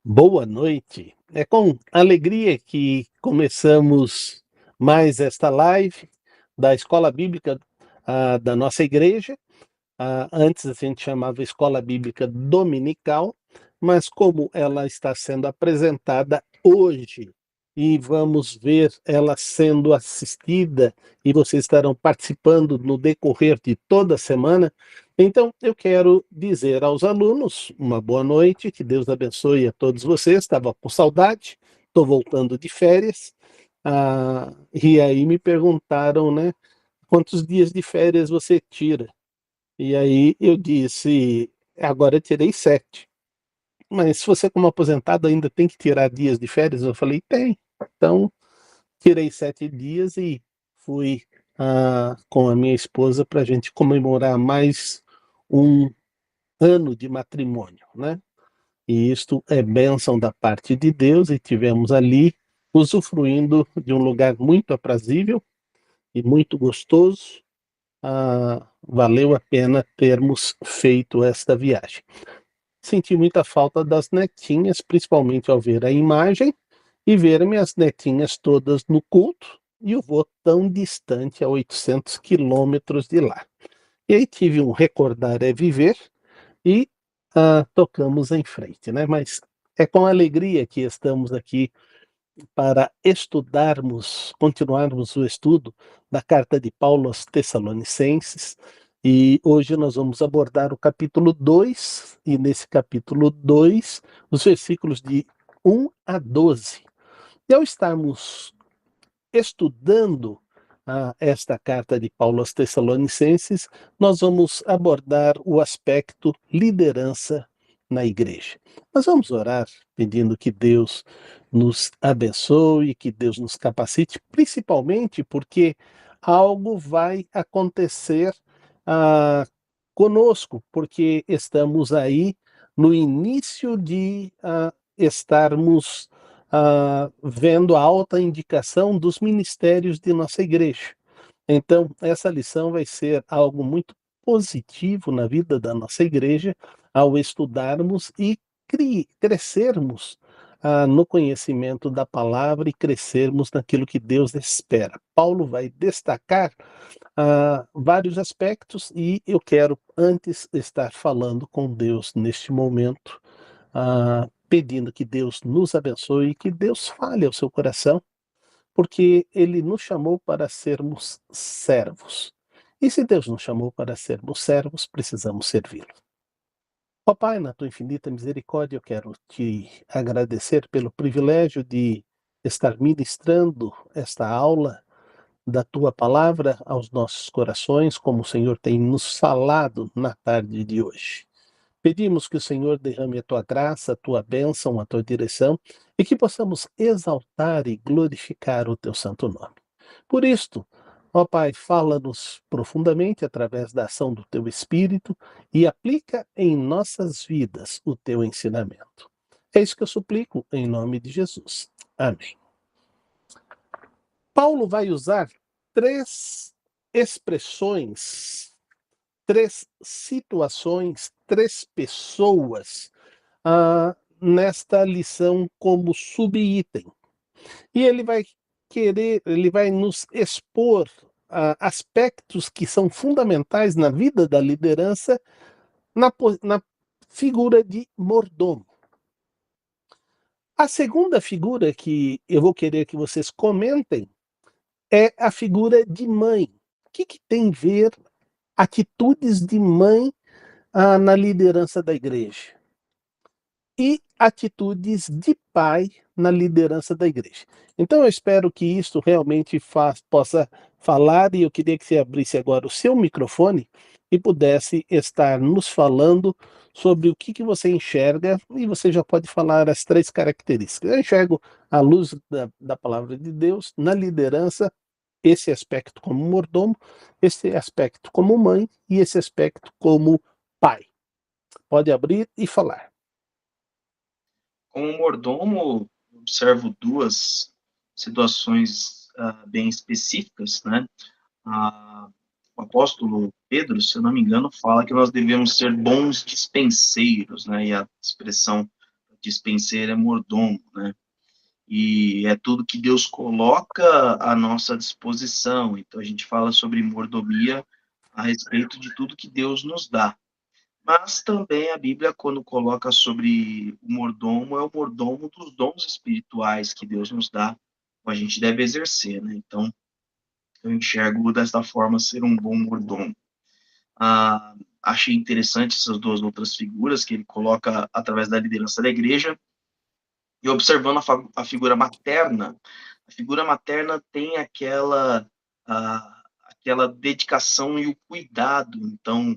Boa noite. É com alegria que começamos mais esta live da Escola Bíblica, da nossa igreja. Antes a gente chamava Escola Bíblica Dominical, mas como ela está sendo apresentada hoje e vamos ver ela sendo assistida e vocês estarão participando no decorrer de toda a semana, então eu quero dizer aos alunos uma boa noite, que Deus abençoe a todos vocês. Estava com saudade, estou voltando de férias, e aí me perguntaram, né, quantos dias de férias você tira? E aí eu disse, agora eu tirei 7. Mas se você como aposentado ainda tem que tirar dias de férias, eu falei, tem. Então, tirei 7 dias e fui com a minha esposa para a gente comemorar mais um ano de matrimônio, né? E isto é bênção da parte de Deus e tivemos ali usufruindo de um lugar muito aprazível e muito gostoso. Valeu a pena termos feito esta viagem. Senti muita falta das netinhas, principalmente ao ver a imagem e ver minhas netinhas todas no culto e o vô tão distante, a 800 quilômetros de lá. E aí tive um recordar é viver e tocamos em frente, né? Mas é com alegria que estamos aqui para estudarmos, continuarmos o estudo da carta de Paulo aos Tessalonicenses. E hoje nós vamos abordar o capítulo 2, e nesse capítulo 2, os versículos de 1 a 12. E ao estarmos estudando esta carta de Paulo aos Tessalonicenses, nós vamos abordar o aspecto liderança na igreja. Nós vamos orar pedindo que Deus nos abençoe, que Deus nos capacite, principalmente porque algo vai acontecer conosco, porque estamos aí no início de estarmos vendo a alta indicação dos ministérios de nossa igreja. Então, essa lição vai ser algo muito positivo na vida da nossa igreja ao estudarmos e crescermos no conhecimento da palavra e crescermos naquilo que Deus espera. Paulo vai destacar vários aspectos e eu quero antes estar falando com Deus neste momento, pedindo que Deus nos abençoe e que Deus fale ao seu coração, porque Ele nos chamou para sermos servos. E se Deus nos chamou para sermos servos, precisamos servi-lo. Ó Pai, na tua infinita misericórdia, eu quero te agradecer pelo privilégio de estar ministrando esta aula da tua palavra aos nossos corações, como o Senhor tem nos falado na tarde de hoje. Pedimos que o Senhor derrame a tua graça, a tua bênção, a tua direção e que possamos exaltar e glorificar o teu santo nome. Por isto, ó Pai, fala-nos profundamente através da ação do teu Espírito e aplica em nossas vidas o teu ensinamento. É isso que eu suplico em nome de Jesus. Amém. Paulo vai usar 3 expressões, 3 situações, 3 pessoas nesta lição como subitem. E ele vai nos expor aspectos que são fundamentais na vida da liderança na figura de mordomo. A segunda figura que eu vou querer que vocês comentem é a figura de mãe. O que tem a ver atitudes de mãe na liderança da igreja? E atitudes de pai na liderança da igreja. Então eu espero que isso realmente possa falar, e eu queria que você abrisse agora o seu microfone e pudesse estar nos falando sobre o que você enxerga, e você já pode falar as 3 características. Eu enxergo a luz da palavra de Deus na liderança, esse aspecto como mordomo, esse aspecto como mãe e esse aspecto como pai. Pode abrir e falar. Como mordomo, observo 2 situações bem específicas, né? O apóstolo Pedro, se eu não me engano, fala que nós devemos ser bons dispenseiros, né? E a expressão dispenseiro é mordomo, né? E é tudo que Deus coloca à nossa disposição. Então, a gente fala sobre mordomia a respeito de tudo que Deus nos dá. Mas também a Bíblia, quando coloca sobre o mordomo, é o mordomo dos dons espirituais que Deus nos dá, que a gente deve exercer, né? Então, eu enxergo desta forma ser um bom mordomo. Achei interessante essas duas outras figuras que ele coloca através da liderança da igreja, e observando a figura materna tem aquela dedicação e o cuidado. Então,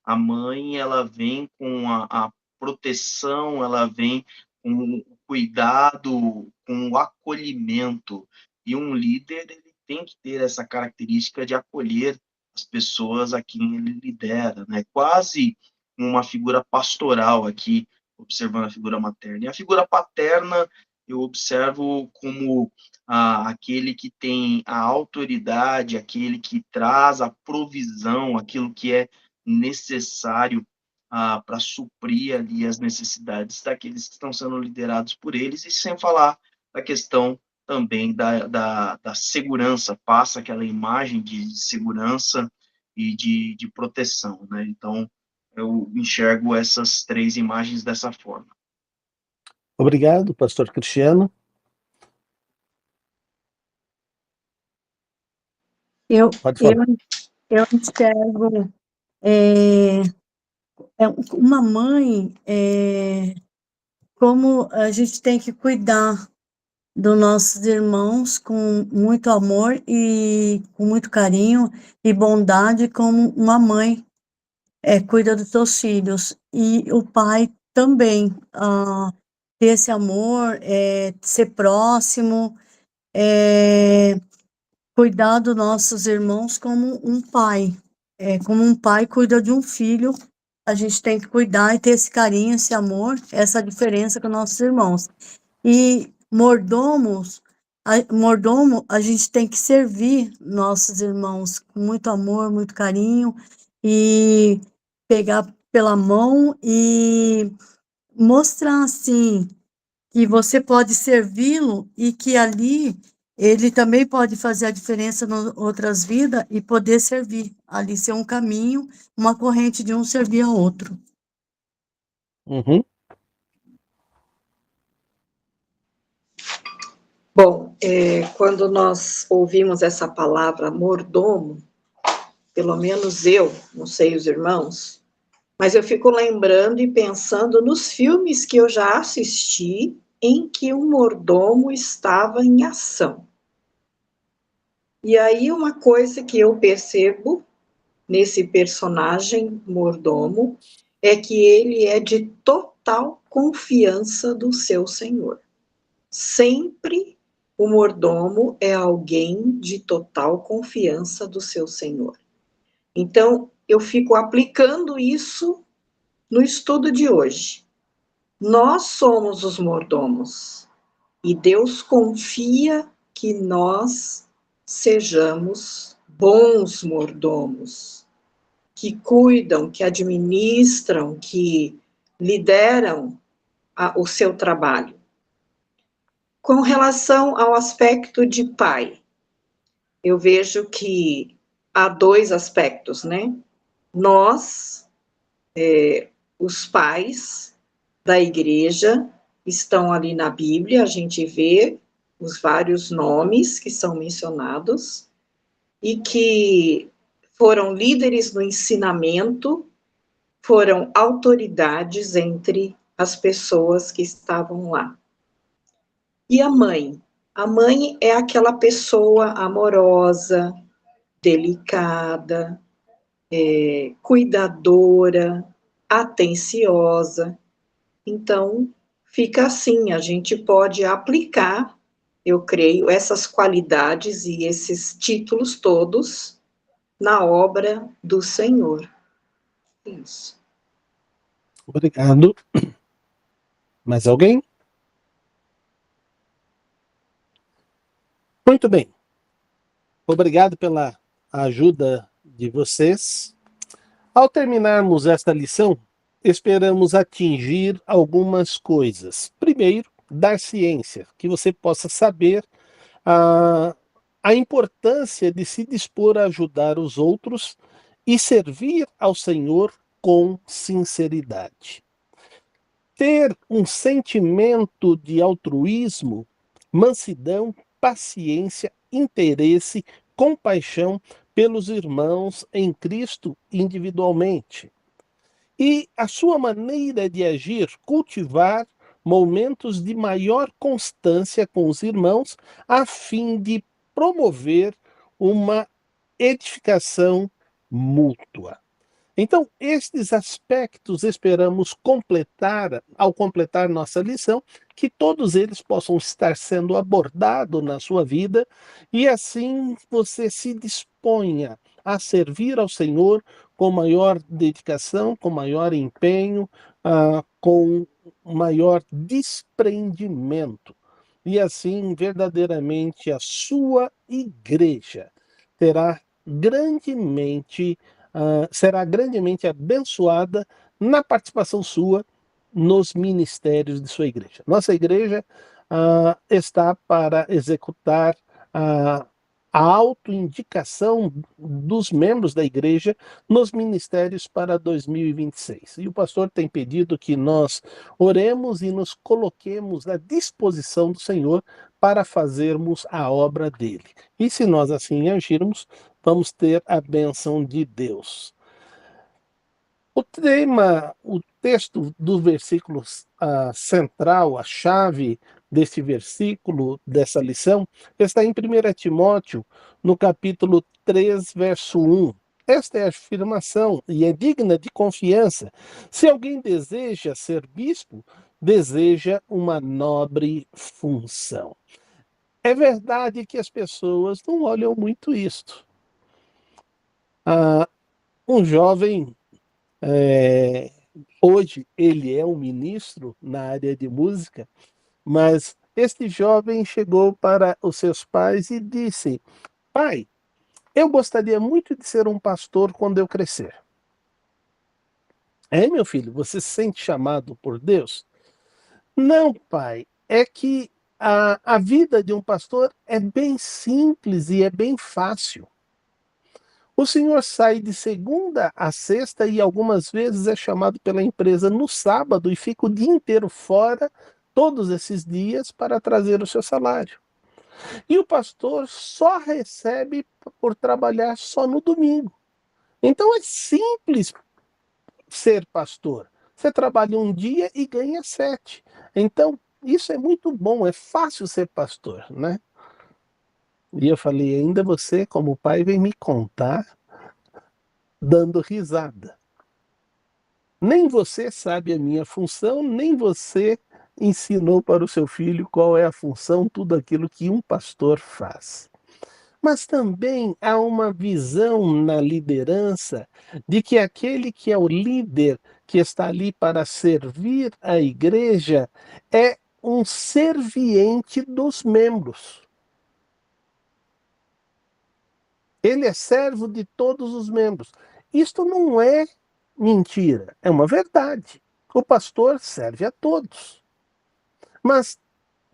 a mãe, ela vem com a proteção, ela vem com o cuidado, com o acolhimento. E um líder, ele tem que ter essa característica de acolher as pessoas a quem ele lidera, né? Quase uma figura pastoral aqui, observando a figura materna. E a figura paterna, eu observo como aquele que tem a autoridade, aquele que traz a provisão, aquilo que é necessário para suprir ali as necessidades daqueles que estão sendo liderados por eles, e sem falar da questão também da segurança, passa aquela imagem de segurança e de proteção, né? Então, eu enxergo essas três imagens dessa forma. Obrigado, pastor Cristiano. Pode falar. Eu enxergo uma mãe, como a gente tem que cuidar dos nossos irmãos com muito amor e com muito carinho e bondade, como uma mãe cuida dos seus filhos. E o pai também, ter esse amor, ser próximo, cuidar dos nossos irmãos como um pai. Como um pai cuida de um filho, a gente tem que cuidar e ter esse carinho, esse amor, essa diferença com nossos irmãos. E mordomo, a gente tem que servir nossos irmãos com muito amor, muito carinho, e pegar pela mão e mostrar, assim, que você pode servi-lo e que ali ele também pode fazer a diferença em outras vidas e poder servir. Ali ser um caminho, uma corrente de um servir ao outro. Uhum. Bom, quando nós ouvimos essa palavra mordomo, pelo menos eu, não sei os irmãos, mas eu fico lembrando e pensando nos filmes que eu já assisti em que o mordomo estava em ação. E aí uma coisa que eu percebo nesse personagem mordomo é que ele é de total confiança do seu senhor. Sempre o mordomo é alguém de total confiança do seu senhor. Então, eu fico aplicando isso no estudo de hoje. Nós somos os mordomos e Deus confia que nós sejamos bons mordomos, que cuidam, que administram, que lideram o seu trabalho. Com relação ao aspecto de pai, eu vejo que há dois aspectos, né? Nós, os pais da igreja, estão ali na Bíblia, a gente vê os vários nomes que são mencionados e que foram líderes no ensinamento, foram autoridades entre as pessoas que estavam lá. E a mãe? A mãe é aquela pessoa amorosa, delicada, cuidadora, atenciosa. Então, fica assim, a gente pode aplicar, eu creio, essas qualidades e esses títulos todos na obra do Senhor. Isso. Obrigado. Mais alguém? Muito bem. Obrigado pela ajuda de vocês. Ao terminarmos esta lição, esperamos atingir algumas coisas. Primeiro, dar ciência, que você possa saber a, a importância de se dispor a ajudar os outros e servir ao Senhor com sinceridade. Ter um sentimento de altruísmo, mansidão, paciência, interesse, compaixão pelos irmãos em Cristo individualmente. E a sua maneira de agir, cultivar momentos de maior constância com os irmãos, a fim de promover uma edificação mútua. Então, estes aspectos esperamos completar, ao completar nossa lição, que todos eles possam estar sendo abordados na sua vida e assim você se disponha a servir ao Senhor com maior dedicação, com maior empenho, com maior desprendimento. E assim, verdadeiramente, a sua igreja terá grandemente será grandemente abençoada na participação sua nos ministérios de sua igreja. Nossa igreja está para executar a autoindicação dos membros da igreja nos ministérios para 2026. E o pastor tem pedido que nós oremos e nos coloquemos à disposição do Senhor para fazermos a obra dele. E se nós assim agirmos, vamos ter a bênção de Deus. O texto do versículo central, a chave deste versículo, dessa lição, está em 1 Timóteo, no capítulo 3, verso 1. Esta é a afirmação e é digna de confiança. Se alguém deseja ser bispo, deseja uma nobre função. É verdade que as pessoas não olham muito isto. Um jovem, hoje ele é um ministro na área de música, mas este jovem chegou para os seus pais e disse: pai, eu gostaria muito de ser um pastor quando eu crescer. É, meu filho, você se sente chamado por Deus? Não, pai, é que a vida de um pastor é bem simples e é bem fácil. O senhor sai de segunda a sexta e algumas vezes é chamado pela empresa no sábado e fica o dia inteiro fora, todos esses dias, para trazer o seu salário. E o pastor só recebe por trabalhar só no domingo. Então é simples ser pastor. Você trabalha um dia e ganha 7. Então, isso é muito bom, é fácil ser pastor, né? E eu falei, ainda você, como pai, vem me contar dando risada. Nem você sabe a minha função, nem você ensinou para o seu filho qual é a função, tudo aquilo que um pastor faz. Mas também há uma visão na liderança de que aquele que é o líder, que está ali para servir a igreja, é um serviente dos membros. Ele é servo de todos os membros. Isto não é mentira, é uma verdade. O pastor serve a todos. Mas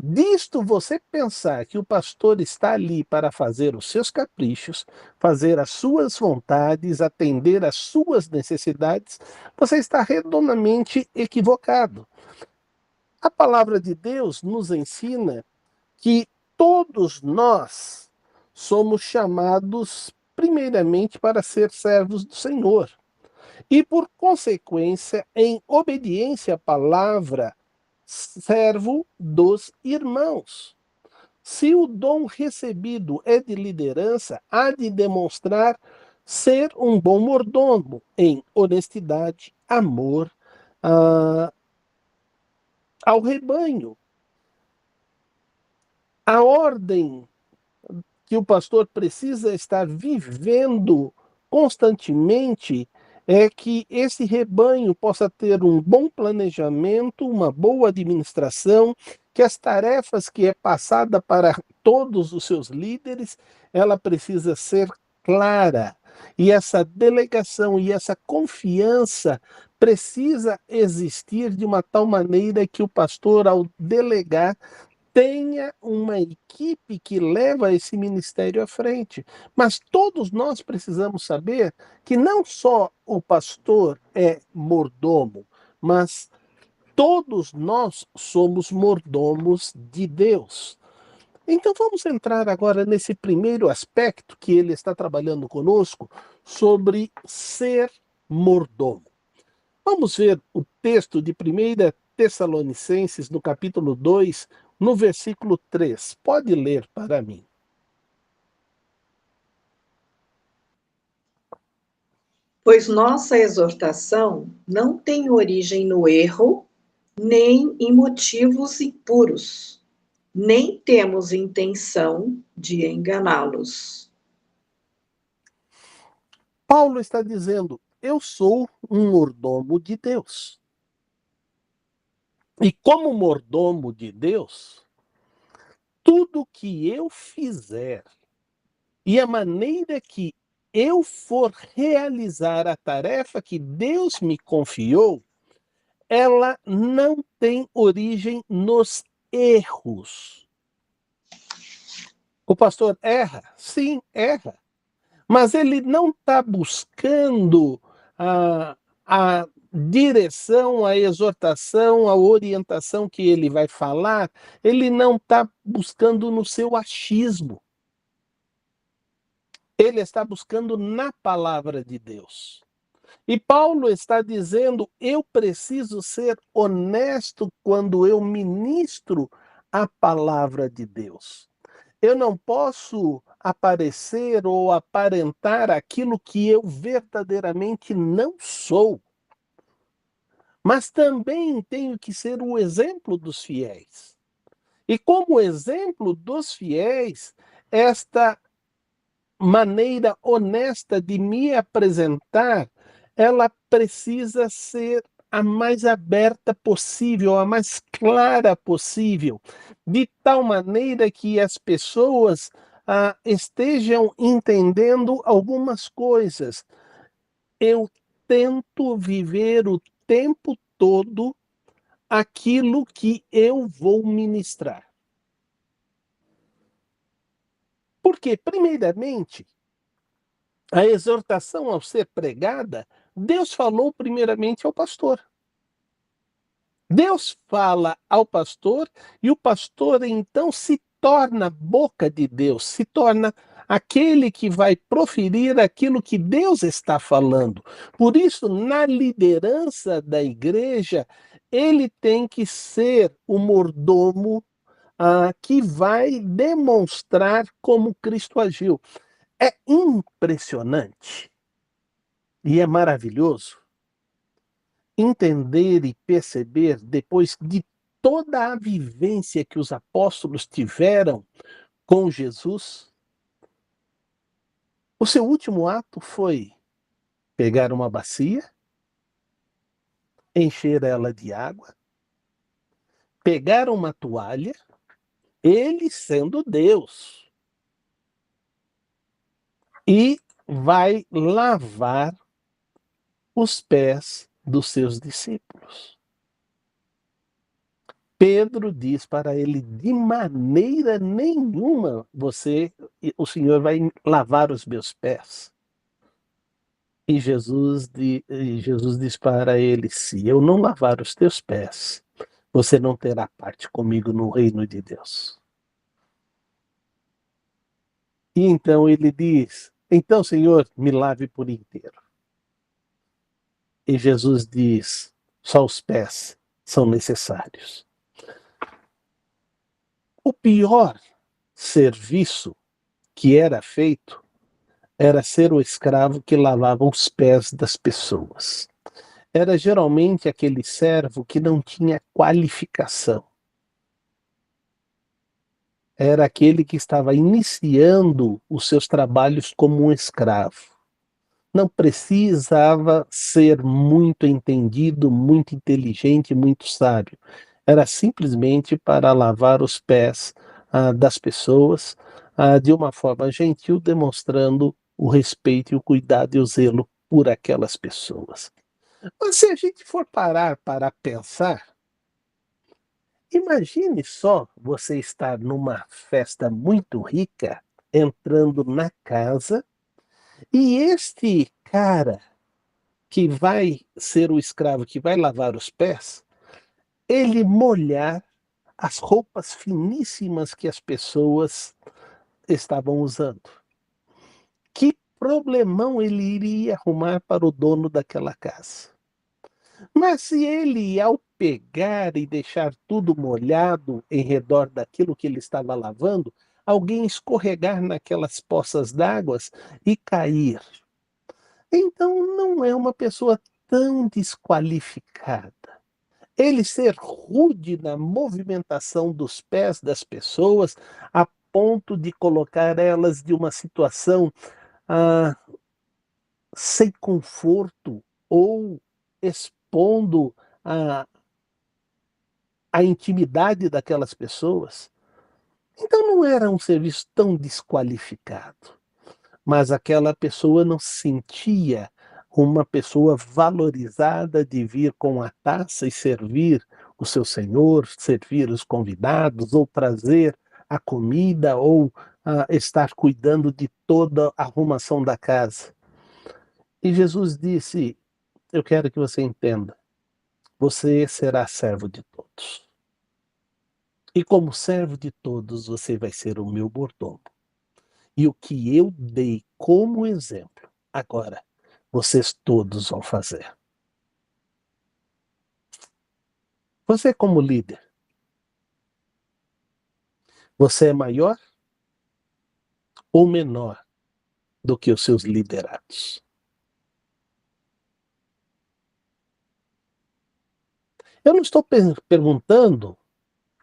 disto você pensar que o pastor está ali para fazer os seus caprichos, fazer as suas vontades, atender às suas necessidades, você está redondamente equivocado. A palavra de Deus nos ensina que todos nós somos chamados primeiramente para ser servos do Senhor. E por consequência, em obediência à palavra, servo dos irmãos. Se o dom recebido é de liderança, há de demonstrar ser um bom mordomo em honestidade, amor ao rebanho. A ordem que o pastor precisa estar vivendo constantemente é que esse rebanho possa ter um bom planejamento, uma boa administração, que as tarefas que é passada para todos os seus líderes, ela precisa ser clara, E essa delegação e essa confiança precisa existir de uma tal maneira que o pastor, ao delegar, tenha uma equipe que leva esse ministério à frente. Mas todos nós precisamos saber que não só o pastor é mordomo, mas todos nós somos mordomos de Deus. Então vamos entrar agora nesse primeiro aspecto que ele está trabalhando conosco sobre ser mordomo. Vamos ver o texto de 1 Tessalonicenses, no capítulo 2, no versículo 3. Pode ler para mim. Pois nossa exortação não tem origem no erro, nem em motivos impuros, nem temos intenção de enganá-los. Paulo está dizendo: eu sou um mordomo de Deus. E como mordomo de Deus, tudo que eu fizer e a maneira que eu for realizar a tarefa que Deus me confiou, ela não tem origem nos erros. O pastor erra? Sim, erra. Mas ele não está buscando a direção, a exortação, a orientação que ele vai falar, ele não está buscando no seu achismo. Ele está buscando na palavra de Deus. E Paulo está dizendo: eu preciso ser honesto quando eu ministro a palavra de Deus. Eu não posso aparecer ou aparentar aquilo que eu verdadeiramente não sou. Mas também tenho que ser o exemplo dos fiéis. E como exemplo dos fiéis, esta maneira honesta de me apresentar, ela precisa ser a mais aberta possível, a mais clara possível, de tal maneira que as pessoas estejam entendendo algumas coisas. Eu tento viver o tempo todo aquilo que eu vou ministrar. Porque, primeiramente, a exortação ao ser pregada, Deus falou primeiramente ao pastor. Deus fala ao pastor e o pastor então se torna boca de Deus, se torna aquele que vai proferir aquilo que Deus está falando. Por isso, na liderança da igreja, ele tem que ser o mordomo que vai demonstrar como Cristo agiu. É impressionante e é maravilhoso entender e perceber, depois de toda a vivência que os apóstolos tiveram com Jesus, o seu último ato foi pegar uma bacia, encher ela de água, pegar uma toalha, ele sendo Deus, e vai lavar os pés dos seus discípulos. Pedro diz para ele: de maneira nenhuma o Senhor vai lavar os meus pés. E Jesus diz para ele: se eu não lavar os teus pés, você não terá parte comigo no reino de Deus. E então ele diz: então, Senhor, me lave por inteiro. E Jesus diz: só os pés são necessários. O pior serviço que era feito era ser o escravo que lavava os pés das pessoas. Era geralmente aquele servo que não tinha qualificação. Era aquele que estava iniciando os seus trabalhos como um escravo. Não precisava ser muito entendido, muito inteligente, muito sábio. Era simplesmente para lavar os pés das pessoas de uma forma gentil, demonstrando o respeito e o cuidado e o zelo por aquelas pessoas. Mas se a gente for parar para pensar, imagine só você estar numa festa muito rica, entrando na casa, e este cara que vai ser o escravo que vai lavar os pés, ele molhar as roupas finíssimas que as pessoas estavam usando. Que problemão ele iria arrumar para o dono daquela casa? Mas se ele, ao pegar e deixar tudo molhado em redor daquilo que ele estava lavando, alguém escorregar naquelas poças d'água e cair, então não é uma pessoa tão desqualificada. Ele ser rude na movimentação dos pés das pessoas, a ponto de colocar elas de uma situação, ah, sem conforto ou expondo a intimidade daquelas pessoas. Então não era um serviço tão desqualificado, mas aquela pessoa não se sentia uma pessoa valorizada de vir com a taça e servir o seu senhor, servir os convidados, ou trazer a comida, ou estar cuidando de toda a arrumação da casa. E Jesus disse: eu quero que você entenda, você será servo de todos. E como servo de todos, você vai ser o meu mordomo. E o que eu dei como exemplo, agora vocês todos vão fazer. Você como líder, você é maior ou menor do que os seus liderados? Eu não estou perguntando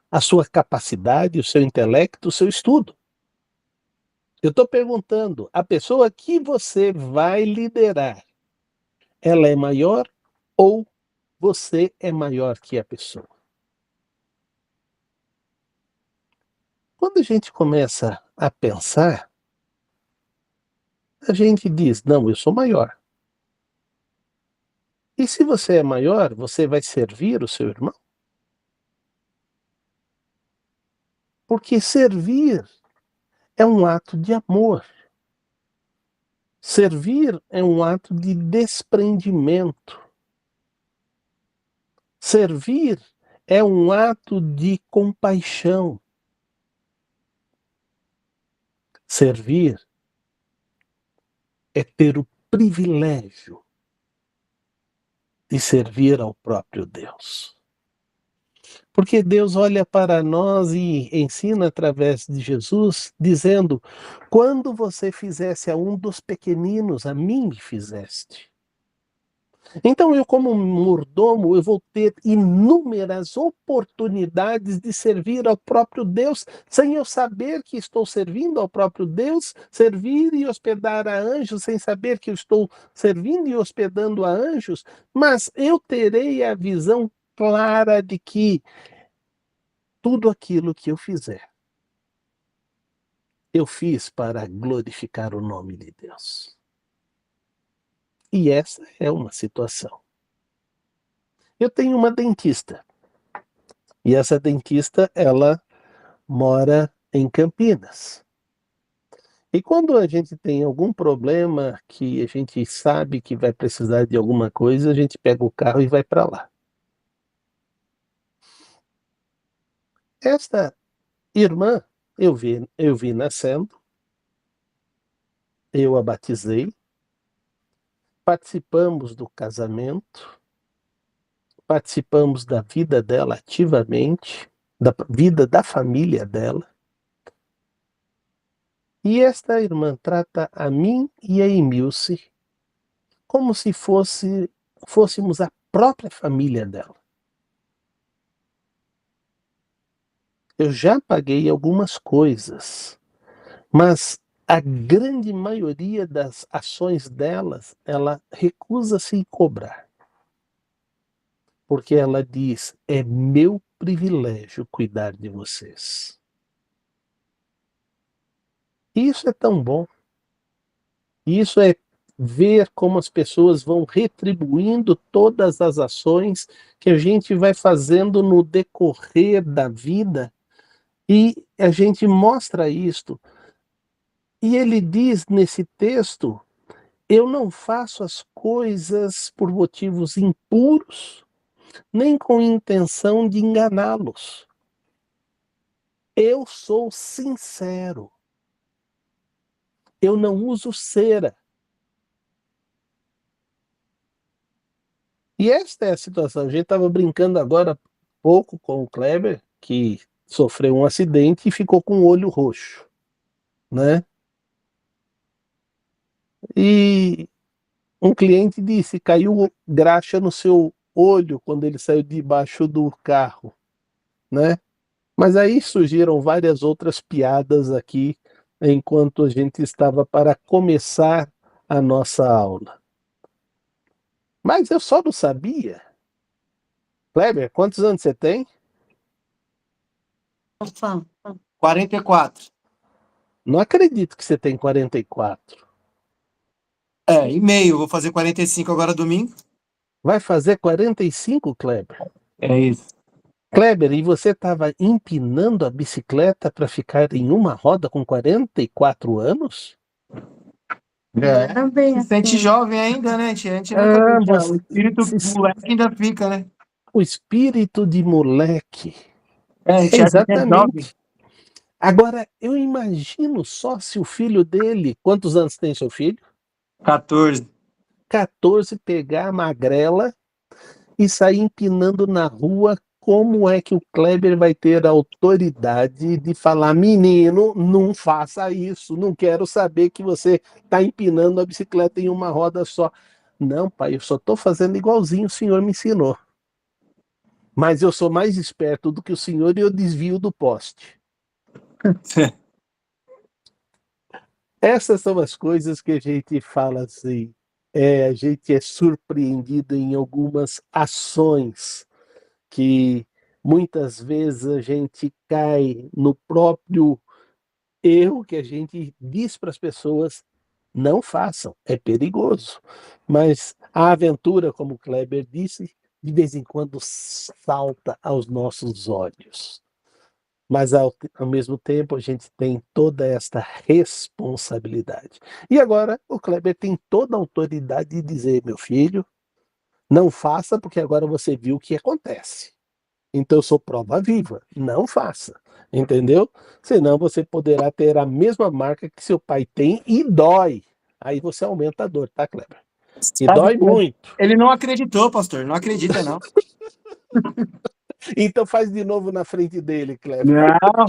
a sua capacidade, o seu intelecto, o seu estudo. Eu estou perguntando, a pessoa que você vai liderar, ela é maior ou você é maior que a pessoa? Quando a gente começa a pensar, a gente diz: não, eu sou maior. E se você é maior, você vai servir o seu irmão? Porque servir é um ato de amor. Servir é um ato de desprendimento. Servir é um ato de compaixão. Servir é ter o privilégio de servir ao próprio Deus. Porque Deus olha para nós e ensina através de Jesus, dizendo: quando você fizesse a um dos pequeninos, a mim me fizeste. Então eu, como mordomo, eu vou ter inúmeras oportunidades de servir ao próprio Deus, sem eu saber que estou servindo ao próprio Deus, servir e hospedar a anjos, sem saber que eu estou servindo e hospedando a anjos, mas eu terei a visão clara de que tudo aquilo que eu fizer, eu fiz para glorificar o nome de Deus. E essa é uma situação. Eu tenho uma dentista. E essa dentista, ela mora em Campinas. E quando a gente tem algum problema que a gente sabe que vai precisar de alguma coisa, a gente pega o carro e vai para lá. Esta irmã, eu vi nascendo, eu a batizei, participamos do casamento, participamos da vida dela ativamente, da vida da família dela. E esta irmã trata a mim e a Emilce como se fôssemos a própria família dela. Eu já paguei algumas coisas, mas a grande maioria das ações delas, ela recusa-se em cobrar. Porque ela diz: é meu privilégio cuidar de vocês. E isso é tão bom. E isso é ver como as pessoas vão retribuindo todas as ações que a gente vai fazendo no decorrer da vida, e a gente mostra isto. E ele diz nesse texto: eu não faço as coisas por motivos impuros, nem com intenção de enganá-los. Eu sou sincero. Eu não uso cera. E esta é a situação. A gente estava brincando agora há pouco com o Kleber, que sofreu um acidente e ficou com o olho roxo, né? E um cliente disse: caiu graxa no seu olho quando ele saiu debaixo do carro, né? Mas aí surgiram várias outras piadas aqui enquanto a gente estava para começar a nossa aula. Mas eu só não sabia. Kleber, quantos anos você tem? Fala. 44. Não acredito que você tem 44. E meio. Vou fazer 45 agora domingo. Vai fazer 45, Kleber? É isso. Kleber, e você estava empinando a bicicleta para ficar em uma roda com 44 anos? Era bem Se sente assim. jovem ainda, né? A gente nunca deixa. O espírito moleque ainda fica, né? O espírito de moleque. A gente acha que é jovem. Exatamente. Agora, eu imagino só se o filho dele... Quantos anos tem seu filho? 14. 14, pegar a magrela e sair empinando na rua. Como é que o Kleber vai ter a autoridade de falar: menino, não faça isso, não quero saber que você está empinando a bicicleta em uma roda só. Não, pai, eu só estou fazendo igualzinho o senhor me ensinou. Mas eu sou mais esperto do que o senhor e eu desvio do poste. Essas são as coisas que a gente fala assim. A gente é surpreendido em algumas ações que muitas vezes a gente cai no próprio erro que a gente diz para as pessoas: não façam, é perigoso. Mas a aventura, como o Kleber disse, de vez em quando salta aos nossos olhos. Mas ao mesmo tempo a gente tem toda esta responsabilidade. E agora o Kleber tem toda a autoridade de dizer: meu filho, não faça, porque agora você viu o que acontece. Então eu sou prova viva, não faça, entendeu? Senão você poderá ter a mesma marca que seu pai tem e dói. Aí você aumenta a dor, tá, Kleber? E dói muito. Ele não acreditou, pastor. Não acredita, não. Então faz de novo na frente dele, Kleber. Não.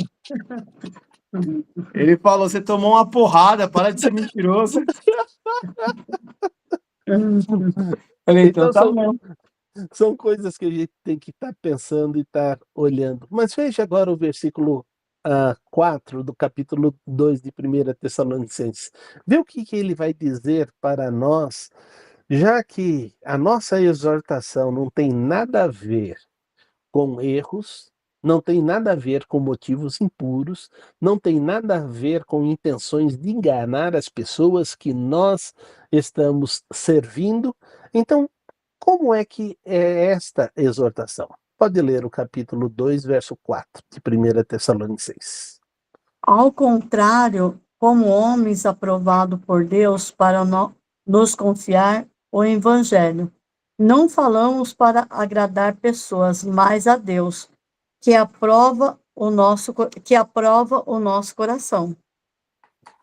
Ele falou: você tomou uma porrada, para de ser mentiroso. Falei, então tá bom. São coisas que a gente tem que estar pensando e estar olhando. Mas veja agora o versículo 4 do capítulo 2 de 1 Tessalonicenses. Vê o que ele vai dizer para nós, já que a nossa exortação não tem nada a ver com erros, não tem nada a ver com motivos impuros, não tem nada a ver com intenções de enganar as pessoas que nós estamos servindo. Então, como é que é esta exortação? Pode ler o capítulo 2, verso 4 de 1 Tessalonicenses. Ao contrário, como homens aprovados por Deus para nos confiar o Evangelho, não falamos para agradar pessoas, mas a Deus, que aprova o nosso coração.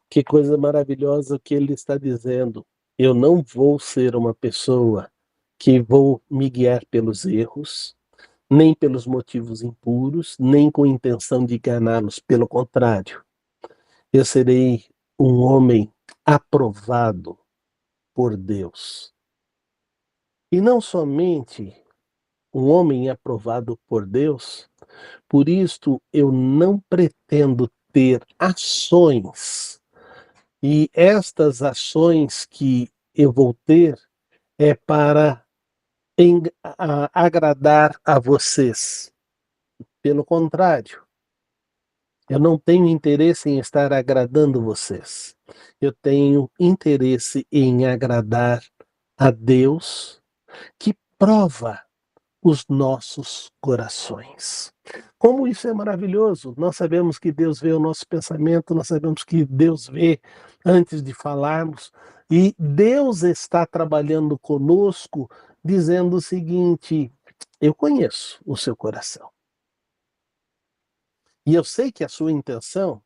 Que coisa maravilhosa que ele está dizendo. Eu não vou ser uma pessoa que vou me guiar pelos erros, nem pelos motivos impuros, nem com intenção de enganá-los. Pelo contrário, eu serei um homem aprovado por Deus. E não somente um homem aprovado por Deus, por isto eu não pretendo ter ações. E estas ações que eu vou ter é para agradar a vocês. Pelo contrário, Eu não tenho interesse em estar agradando vocês. Eu tenho interesse em agradar a Deus, que prova os nossos corações. Como isso é maravilhoso! Nós sabemos que Deus vê o nosso pensamento, nós sabemos que Deus vê antes de falarmos, e Deus está trabalhando conosco, dizendo o seguinte: eu conheço o seu coração. E eu sei que a sua intenção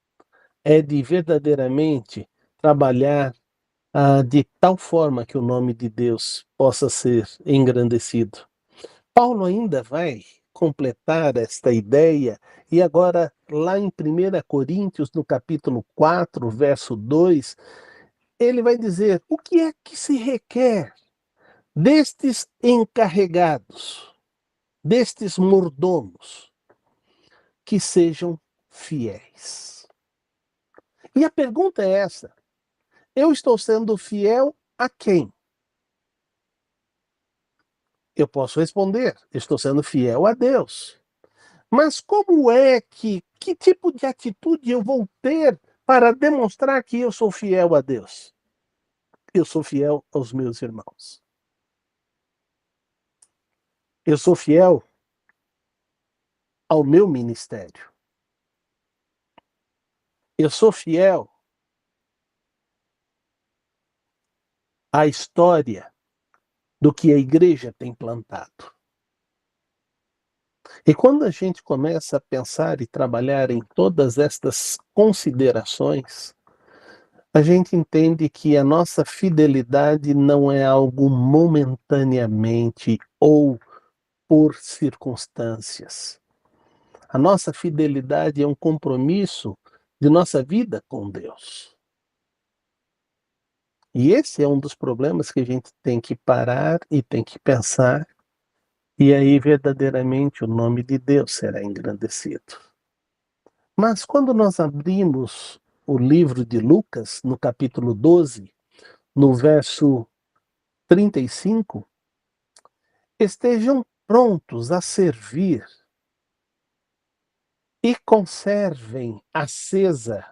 é de verdadeiramente trabalhar de tal forma que o nome de Deus possa ser engrandecido. Paulo ainda vai completar esta ideia, e agora, lá em 1 Coríntios, no capítulo 4, verso 2, ele vai dizer: o que é que se requer destes encarregados, destes mordomos, que sejam fiéis? E a pergunta é essa: eu estou sendo fiel a quem? Eu posso responder: estou sendo fiel a Deus. Mas como é que tipo de atitude eu vou ter para demonstrar que eu sou fiel a Deus? Eu sou fiel aos meus irmãos. Eu sou fiel ao meu ministério. Eu sou fiel à história do que a igreja tem plantado. E quando a gente começa a pensar e trabalhar em todas estas considerações, a gente entende que a nossa fidelidade não é algo momentaneamente ou por circunstâncias. A nossa fidelidade é um compromisso de nossa vida com Deus. E esse é um dos problemas que a gente tem que parar e tem que pensar, e aí verdadeiramente o nome de Deus será engrandecido. Mas quando nós abrimos o livro de Lucas, no capítulo 12, no verso 35, estejam prontos a servir e conservem acesa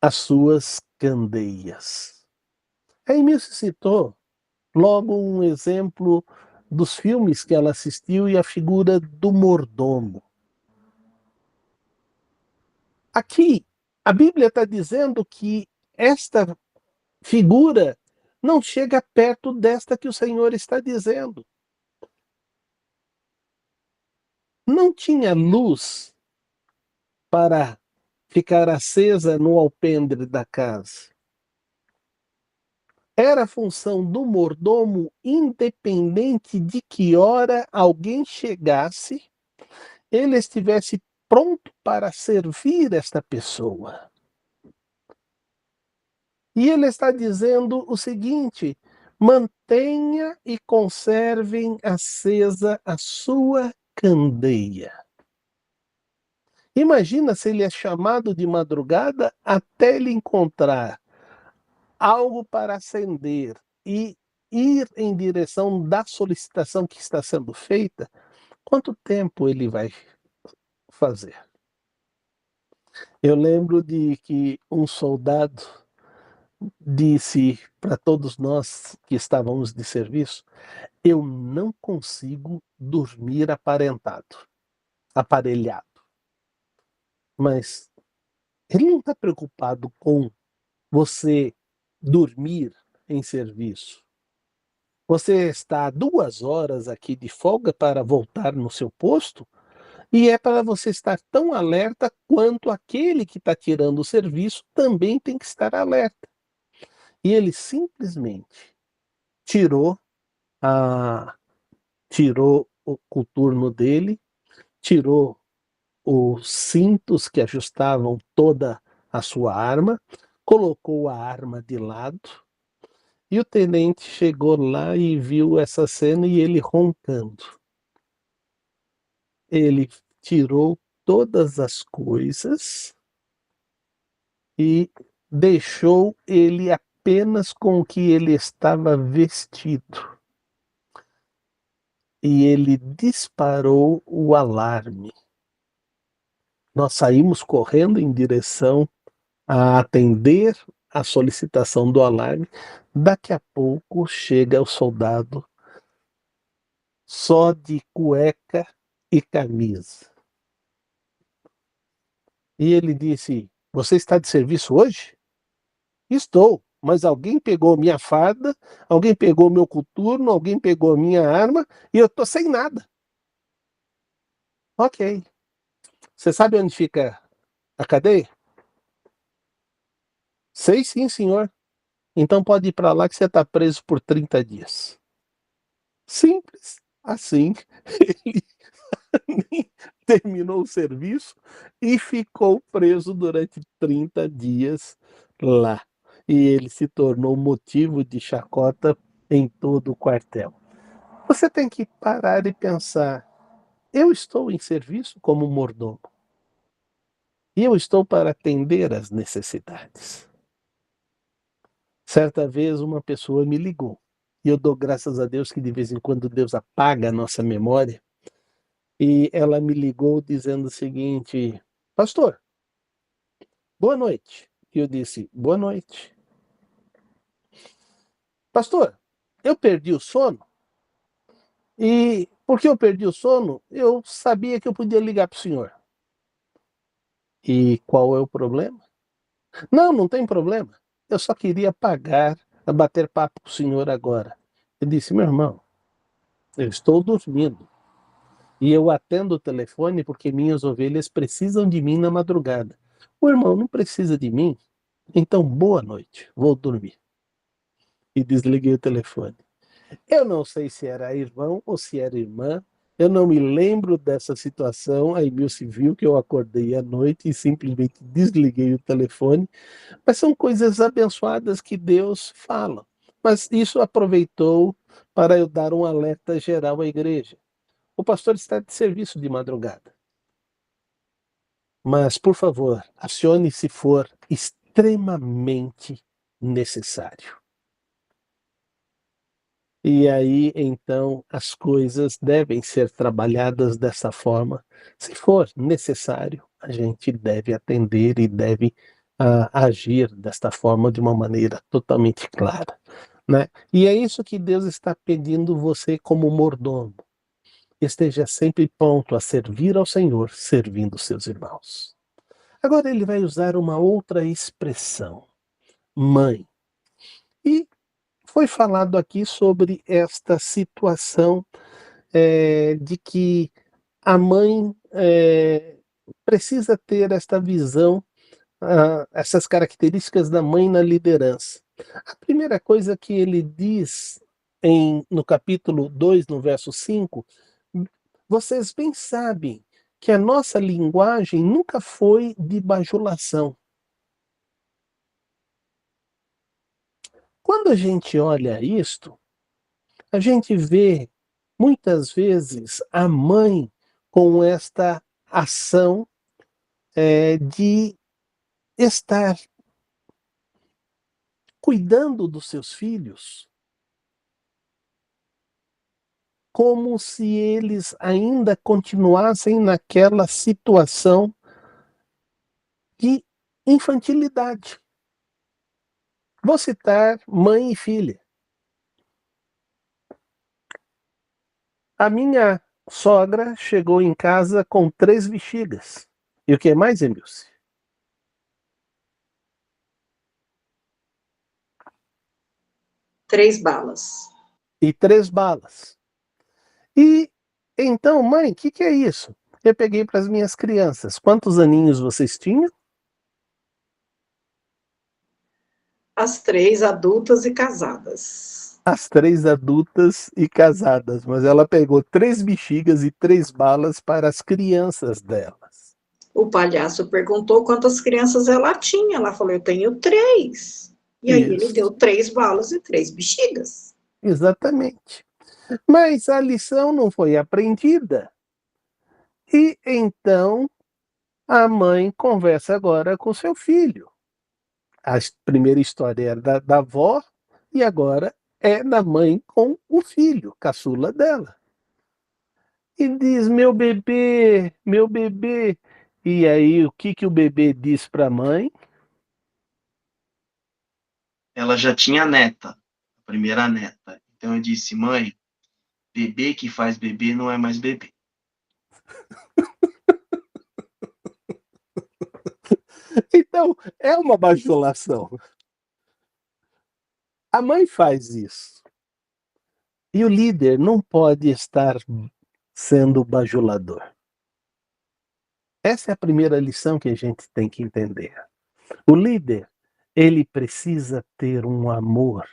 as suas candeias. A Emil citou logo um exemplo dos filmes que ela assistiu e a figura do mordomo. Aqui, a Bíblia está dizendo que esta figura não chega perto desta que o Senhor está dizendo. Não tinha luz para ficar acesa no alpendre da casa. Era função do mordomo, independente de que hora alguém chegasse, ele estivesse pronto para servir esta pessoa. E ele está dizendo o seguinte: mantenha e conservem acesa a sua candeia. Imagina se ele é chamado de madrugada até ele encontrar algo para acender e ir em direção da solicitação que está sendo feita. Quanto tempo ele vai fazer? Eu lembro de que um soldado disse para todos nós que estávamos de serviço: eu não consigo dormir aparelhado. Mas ele não está preocupado com você dormir em serviço. Você está 2 horas aqui de folga para voltar no seu posto, e é para você estar tão alerta quanto aquele que está tirando o serviço também tem que estar alerta. E ele simplesmente tirou o coturno dele, tirou os cintos que ajustavam toda a sua arma, colocou a arma de lado, e o tenente chegou lá e viu essa cena e ele roncando. Ele tirou todas as coisas e deixou ele apenas com o que ele estava vestido. E ele disparou o alarme. Nós saímos correndo em direção a atender a solicitação do alarme. Daqui a pouco chega o soldado só de cueca e camisa. E ele disse: "Você está de serviço hoje?" "Estou, mas alguém pegou minha farda, alguém pegou meu coturno, alguém pegou minha arma e eu estou sem nada." "Ok. Você sabe onde fica a cadeia?" "Sei sim, senhor." "Então pode ir para lá que você está preso por 30 dias." Simples assim. Ele nem terminou o serviço e ficou preso durante 30 dias lá. E ele se tornou motivo de chacota em todo o quartel. Você tem que parar e pensar: eu estou em serviço como mordomo e eu estou para atender às necessidades. Certa vez uma pessoa me ligou e eu dou graças a Deus que de vez em quando Deus apaga a nossa memória. E ela me ligou dizendo o seguinte: "Pastor, boa noite." E eu disse: "Boa noite." "Pastor, eu perdi o sono e porque eu perdi o sono, eu sabia que eu podia ligar para o senhor." "E qual é o problema?" "Não, não tem problema. Eu só queria bater papo com o senhor agora." Eu disse: "Meu irmão, eu estou dormindo e eu atendo o telefone porque minhas ovelhas precisam de mim na madrugada. O irmão não precisa de mim, então boa noite, vou dormir." E desliguei o telefone. Eu não sei se era irmão ou se era irmã, eu não me lembro dessa situação. A Emilce viu que eu acordei à noite e simplesmente desliguei o telefone, mas são coisas abençoadas que Deus fala. Mas isso aproveitou para eu dar um alerta geral à igreja. O pastor está de serviço de madrugada, mas, por favor, acione se for extremamente necessário. E aí, então, as coisas devem ser trabalhadas dessa forma. Se for necessário, a gente deve atender e deve agir desta forma de uma maneira totalmente clara, né? E é isso que Deus está pedindo você como mordomo. Esteja sempre pronto a servir ao Senhor, servindo seus irmãos. Agora ele vai usar uma outra expressão, mãe. E foi falado aqui sobre esta situação de que a mãe precisa ter esta visão, essas características da mãe na liderança. A primeira coisa que ele diz no capítulo 2, no verso 5, vocês bem sabem que a nossa linguagem nunca foi de bajulação. Quando a gente olha isto, a gente vê muitas vezes a mãe com esta ação de estar cuidando dos seus filhos como se eles ainda continuassem naquela situação de infantilidade. Vou citar mãe e filha. A minha sogra chegou em casa com 3 bexigas. E o que mais, Emilce? 3 balas. E 3 balas. E então, mãe, o que é isso? Eu peguei para as minhas crianças. Quantos aninhos vocês tinham? As 3 adultas e casadas. As 3 adultas e casadas, mas ela pegou 3 bexigas e 3 balas para as crianças delas. O palhaço perguntou quantas crianças ela tinha. Ela falou: eu tenho 3. E aí ele Isso, deu 3 balas e 3 bexigas. exatamente. Mas a lição não foi aprendida. E então a mãe conversa agora com seu filho. A primeira história era da avó e agora é da mãe com o filho, caçula dela. E diz: meu bebê, E aí, o que o bebê diz para a mãe? Ela já tinha neta, a primeira neta. Então eu disse, mãe, bebê que faz bebê não é mais bebê. Então, é uma bajulação. A mãe faz isso. E o líder não pode estar sendo bajulador. Essa é a primeira lição que a gente tem que entender. O líder, ele precisa ter um amor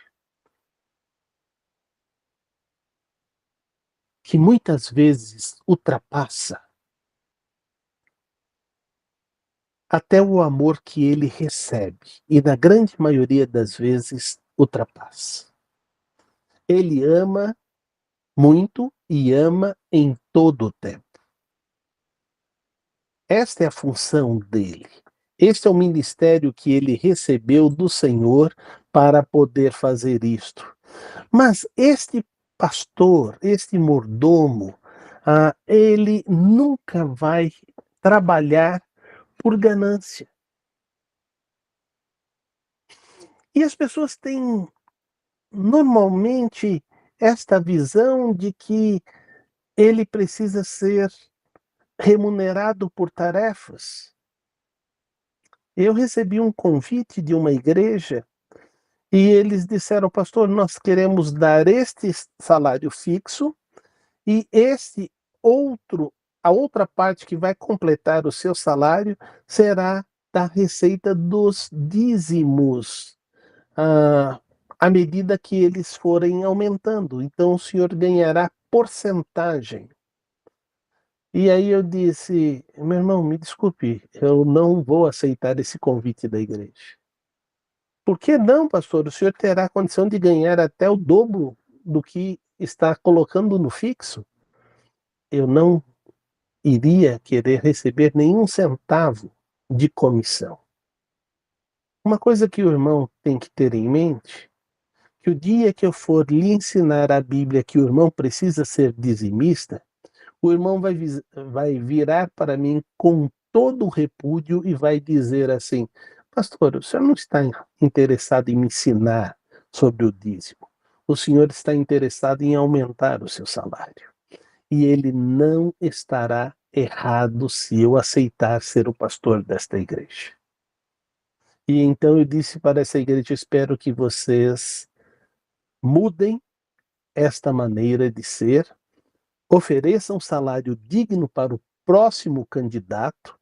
que muitas vezes ultrapassa até o amor que ele recebe, e na grande maioria das vezes ultrapassa. Ele ama muito e ama em todo o tempo. Esta é a função dele. Este é o ministério que ele recebeu do Senhor para poder fazer isto. Mas este pastor, este mordomo, ele nunca vai trabalhar por ganância. E as pessoas têm normalmente esta visão de que ele precisa ser remunerado por tarefas. Eu recebi um convite de uma igreja e eles disseram, pastor, nós queremos dar este salário fixo e este outro, a outra parte que vai completar o seu salário será da receita dos dízimos, à medida que eles forem aumentando. Então o senhor ganhará porcentagem. E aí eu disse, meu irmão, me desculpe, eu não vou aceitar esse convite da igreja. Por que não, pastor? O senhor terá condição de ganhar até o dobro do que está colocando no fixo. Eu não iria querer receber nenhum centavo de comissão. Uma coisa que o irmão tem que ter em mente, que o dia que eu for lhe ensinar a Bíblia que o irmão precisa ser dizimista, o irmão vai virar para mim com todo o repúdio e vai dizer assim, pastor, o senhor não está interessado em me ensinar sobre o dízimo. O senhor está interessado em aumentar o seu salário. E ele não estará errado se eu aceitar ser o pastor desta igreja. E então eu disse para essa igreja, espero que vocês mudem esta maneira de ser, ofereçam um salário digno para o próximo candidato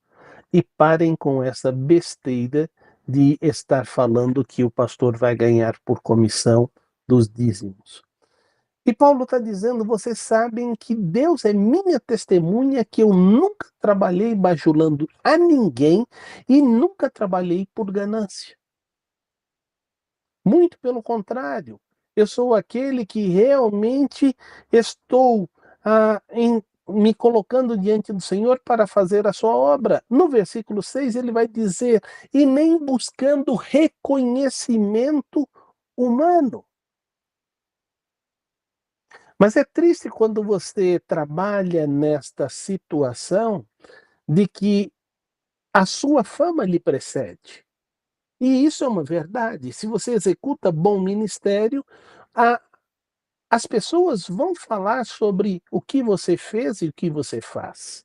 e parem com essa besteira de estar falando que o pastor vai ganhar por comissão dos dízimos. E Paulo está dizendo, vocês sabem que Deus é minha testemunha que eu nunca trabalhei bajulando a ninguém e nunca trabalhei por ganância. Muito pelo contrário, eu sou aquele que realmente estou me colocando diante do Senhor para fazer a sua obra. No versículo 6 ele vai dizer, e nem buscando reconhecimento humano. Mas é triste quando você trabalha nesta situação de que a sua fama lhe precede. E isso é uma verdade. Se você executa bom ministério, as pessoas vão falar sobre o que você fez e o que você faz.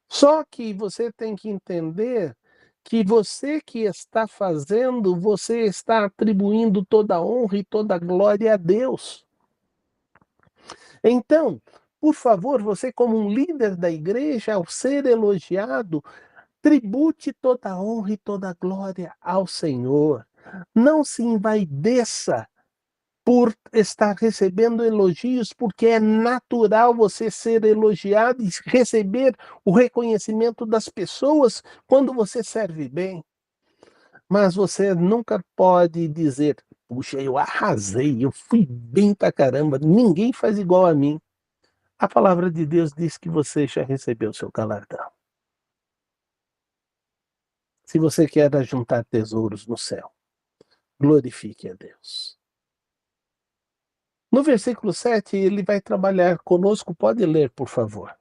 Só que você tem que entender que você que está fazendo, você está atribuindo toda a honra e toda a glória a Deus. Então, por favor, você como um líder da igreja, ao ser elogiado, tribute toda a honra e toda a glória ao Senhor. Não se envaideça por estar recebendo elogios, porque é natural você ser elogiado e receber o reconhecimento das pessoas quando você serve bem. Mas você nunca pode dizer, puxa, eu arrasei, eu fui bem pra caramba, ninguém faz igual a mim. A palavra de Deus diz que você já recebeu o seu galardão. Se você quer ajuntar tesouros no céu, glorifique a Deus. No versículo 7, ele vai trabalhar conosco. Pode ler, por favor.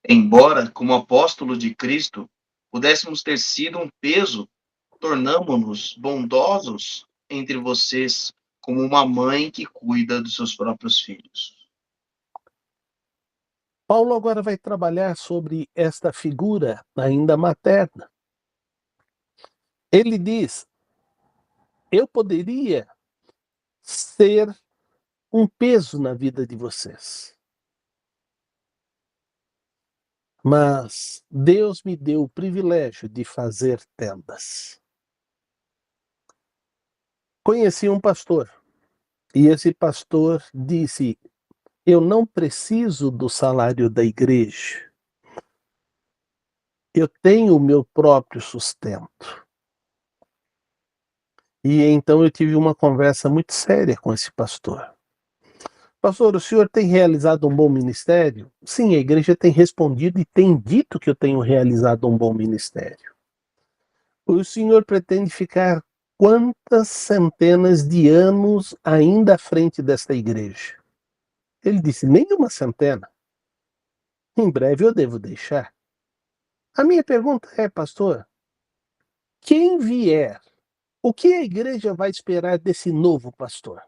Embora, como apóstolo de Cristo, pudéssemos ter sido um peso, tornamo-nos bondosos entre vocês, como uma mãe que cuida dos seus próprios filhos. Paulo agora vai trabalhar sobre esta figura ainda materna. Ele diz: eu poderia ser um peso na vida de vocês, mas Deus me deu o privilégio de fazer tendas. Conheci um pastor e esse pastor disse: eu não preciso do salário da igreja, eu tenho o meu próprio sustento. E então eu tive uma conversa muito séria com esse pastor. Pastor, o senhor tem realizado um bom ministério? Sim, a igreja tem respondido e tem dito que eu tenho realizado um bom ministério. O senhor pretende ficar quantas centenas de anos ainda à frente desta igreja? Ele disse: nenhuma centena. Em breve eu devo deixar. A minha pergunta é, pastor, quem vier, o que a igreja vai esperar desse novo pastor?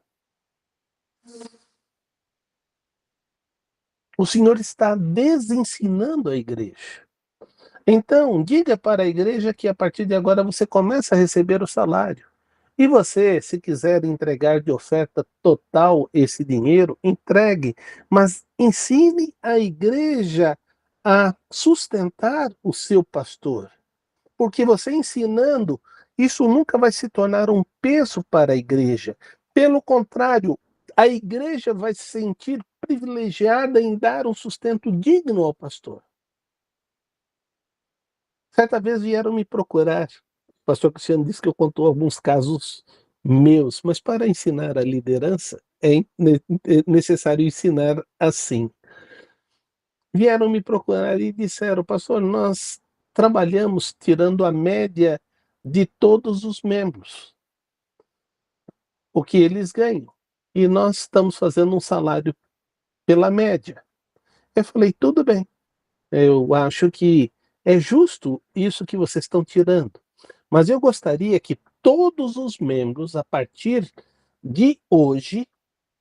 O senhor está desensinando a igreja. Então, diga para a igreja que a partir de agora você começa a receber o salário. E você, se quiser entregar de oferta total esse dinheiro, entregue, mas ensine a igreja a sustentar o seu pastor. Porque você ensinando, isso nunca vai se tornar um peso para a igreja. Pelo contrário, a igreja vai se sentir privilegiada em dar um sustento digno ao pastor. Certa vez vieram me procurar. O pastor Cristiano disse que eu contou alguns casos meus, mas para ensinar a liderança é necessário ensinar assim. Vieram me procurar e disseram: pastor, nós trabalhamos tirando a média de todos os membros, o que eles ganham, e nós estamos fazendo um salário pela média. Eu falei: tudo bem, eu acho que é justo isso que vocês estão tirando. Mas eu gostaria que todos os membros, a partir de hoje,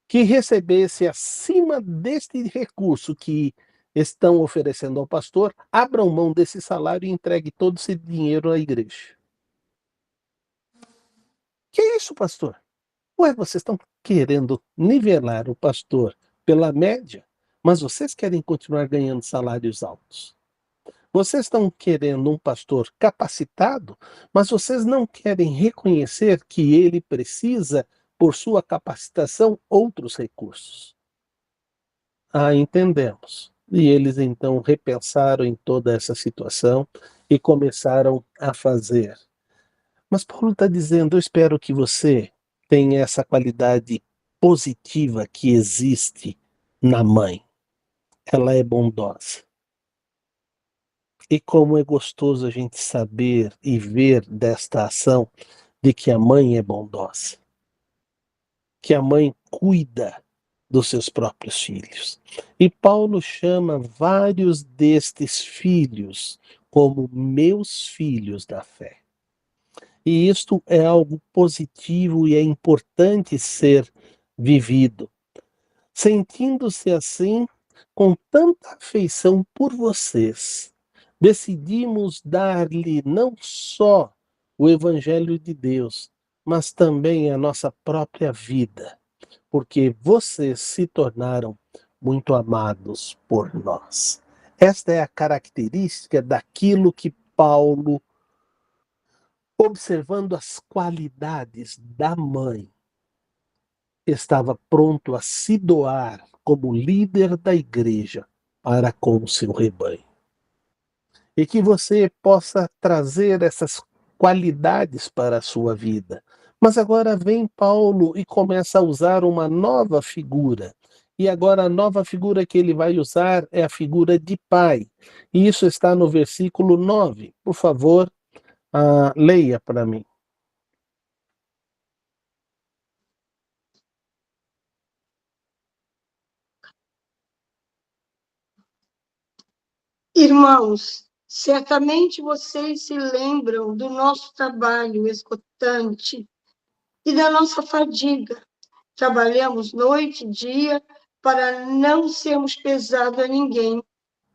que recebesse acima deste recurso que estão oferecendo ao pastor, abram mão desse salário e entregue todo esse dinheiro à igreja. Que é isso, pastor? Ué, vocês estão querendo nivelar o pastor pela média, mas vocês querem continuar ganhando salários altos. Vocês estão querendo um pastor capacitado, mas vocês não querem reconhecer que ele precisa, por sua capacitação, outros recursos. Ah, entendemos. E eles então repensaram em toda essa situação e começaram a fazer. Mas Paulo está dizendo: eu espero que você tenha essa qualidade positiva que existe na mãe. Ela é bondosa. E como é gostoso a gente saber e ver desta ação de que a mãe é bondosa, que a mãe cuida dos seus próprios filhos. E Paulo chama vários destes filhos como meus filhos da fé. E isto é algo positivo e é importante ser vivido. Sentindo-se assim, com tanta afeição por vocês, decidimos dar-lhe não só o Evangelho de Deus, mas também a nossa própria vida, porque vocês se tornaram muito amados por nós. Esta é a característica daquilo que Paulo, observando as qualidades da mãe, estava pronto a se doar como líder da igreja para com o seu rebanho. E que você possa trazer essas qualidades para a sua vida. Mas agora vem Paulo e começa a usar uma nova figura. E agora a nova figura que ele vai usar é a figura de pai. E isso está no versículo 9. Por favor, leia para mim. Irmãos, certamente vocês se lembram do nosso trabalho esgotante e da nossa fadiga. Trabalhamos noite e dia para não sermos pesados a ninguém,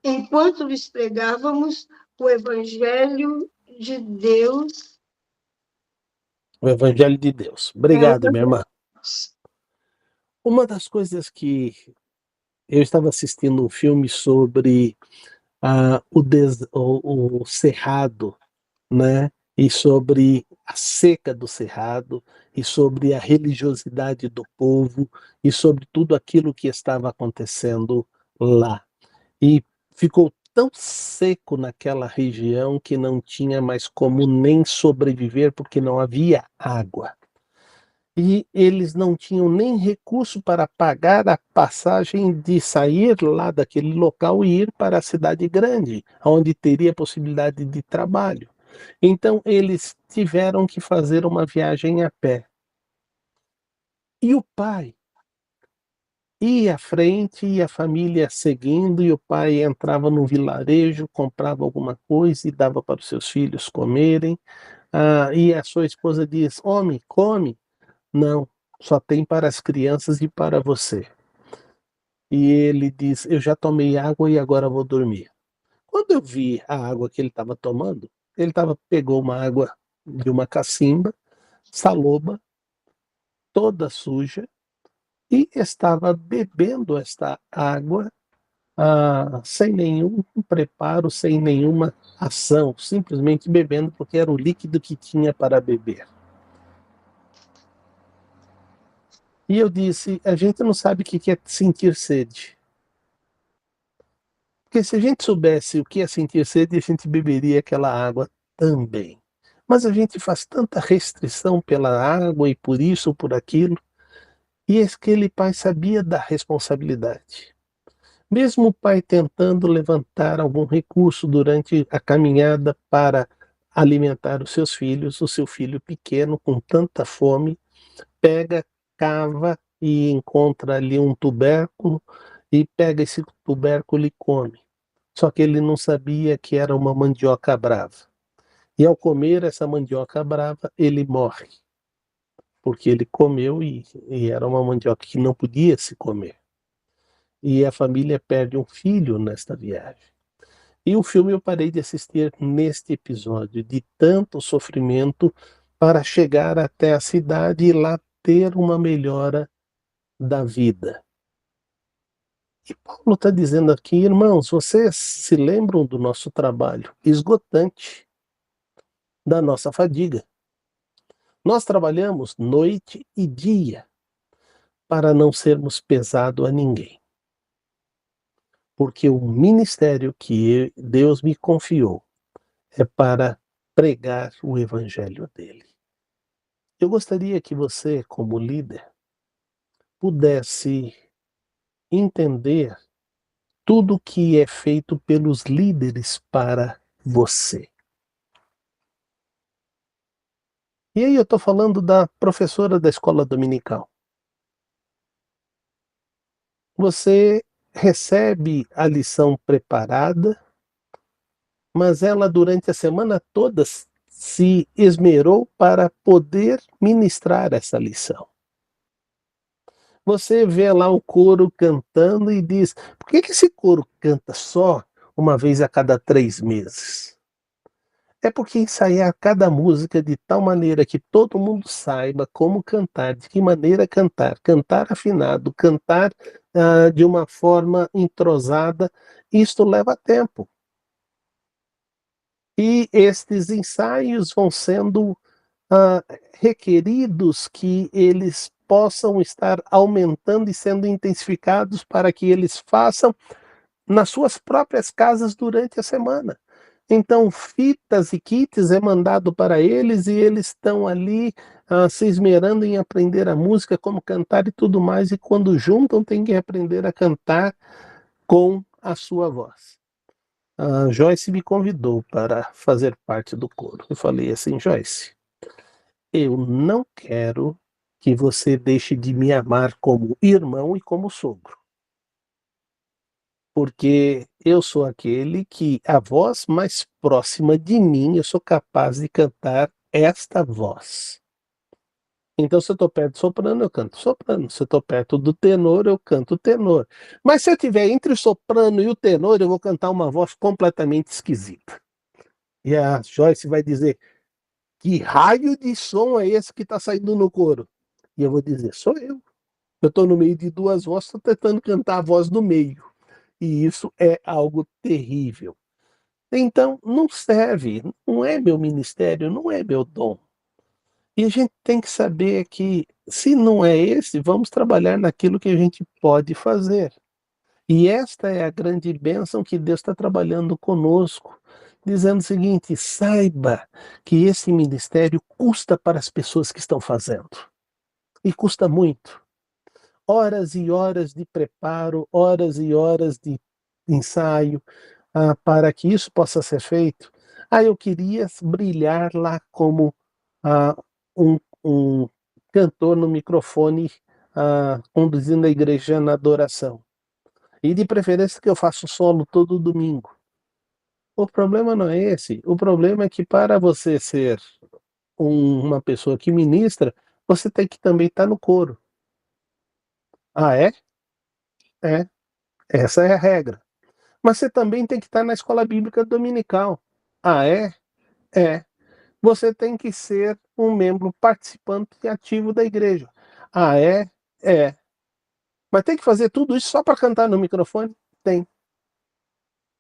enquanto lhes pregávamos o Evangelho de Deus. O Evangelho de Deus. Obrigado, minha irmã. Uma das coisas que eu estava assistindo um filme sobre o cerrado, né? E sobre a seca do cerrado, e sobre a religiosidade do povo, e sobre tudo aquilo que estava acontecendo lá. E ficou tão seco naquela região que não tinha mais como nem sobreviver, porque não havia água. E eles não tinham nem recurso para pagar a passagem de sair lá daquele local e ir para a cidade grande, onde teria possibilidade de trabalho. Então eles tiveram que fazer uma viagem a pé. E o pai ia à frente e a família seguindo, e o pai entrava no vilarejo, comprava alguma coisa e dava para os seus filhos comerem. E a sua esposa diz: "Homem, come." "Não, só tem para as crianças e para você." E ele diz: "Eu já tomei água e agora vou dormir." Quando eu vi a água que ele estava tomando, pegou uma água de uma cacimba, saloba, toda suja, e estava bebendo esta água sem nenhum preparo, sem nenhuma ação, simplesmente bebendo porque era o líquido que tinha para beber. E eu disse: a gente não sabe o que é sentir sede. Porque se a gente soubesse o que é sentir sede, a gente beberia aquela água também. Mas a gente faz tanta restrição pela água e por isso ou por aquilo. E aquele pai sabia da responsabilidade. Mesmo o pai tentando levantar algum recurso durante a caminhada para alimentar os seus filhos, o seu filho pequeno, com tanta fome, pega, cava e encontra ali um tubérculo e pega esse tubérculo e come. Só que ele não sabia que era uma mandioca brava. E ao comer essa mandioca brava, ele morre. Porque ele comeu e era uma mandioca que não podia se comer. E a família perde um filho nesta viagem. E o filme eu parei de assistir neste episódio, de tanto sofrimento para chegar até a cidade e lá ter uma melhora da vida. E Paulo está dizendo aqui: irmãos, vocês se lembram do nosso trabalho esgotante, da nossa fadiga. Nós trabalhamos noite e dia para não sermos pesado a ninguém. Porque o ministério que Deus me confiou é para pregar o evangelho dele. Eu gostaria que você, como líder, pudesse entender tudo que é feito pelos líderes para você. E aí eu estou falando da professora da escola dominical. Você recebe a lição preparada, mas ela durante a semana toda se esmerou para poder ministrar essa lição. Você vê lá o coro cantando e diz: por que esse coro canta só uma vez a cada 3 meses? É porque ensaiar cada música de tal maneira que todo mundo saiba como cantar, de que maneira cantar, cantar afinado, cantar de uma forma entrosada, isto leva tempo. E estes ensaios vão sendo requeridos que eles possam estar aumentando e sendo intensificados para que eles façam nas suas próprias casas durante a semana. Então, fitas e kits é mandado para eles e eles estão ali se esmerando em aprender a música, como cantar e tudo mais, e quando juntam tem que aprender a cantar com a sua voz. A Joyce me convidou para fazer parte do coro. Eu falei assim: Joyce, eu não quero que você deixe de me amar como irmão e como sogro. porque eu sou aquele que a voz mais próxima de mim, eu sou capaz de cantar esta voz. Então, se eu estou perto do soprano, eu canto soprano. Se eu estou perto do tenor, eu canto tenor. Mas se eu estiver entre o soprano e o tenor, eu vou cantar uma voz completamente esquisita. E a Joyce vai dizer: que raio de som é esse que está saindo no coro? E eu vou dizer: sou eu. Eu estou no meio de duas vozes, estou tentando cantar a voz do meio. E isso é algo terrível. Então, não serve, não é meu ministério, não é meu dom. E a gente tem que saber que, se não é esse, vamos trabalhar naquilo que a gente pode fazer. E esta é a grande bênção que Deus está trabalhando conosco, dizendo o seguinte: saiba que esse ministério custa para as pessoas que estão fazendo. E custa muito. Horas e horas de preparo, horas e horas de ensaio, para que isso possa ser feito. Eu queria brilhar lá como um cantor no microfone, conduzindo a igreja na adoração. E de preferência que eu faça solo todo domingo. O problema não é esse. O problema é que, para você ser uma pessoa que ministra, você tem que também estar no coro. É? É. Essa é a regra. Mas você também tem que estar na escola bíblica dominical. É? É. Você tem que ser um membro participante ativo da igreja. É? É. Mas tem que fazer tudo isso só para cantar no microfone? Tem.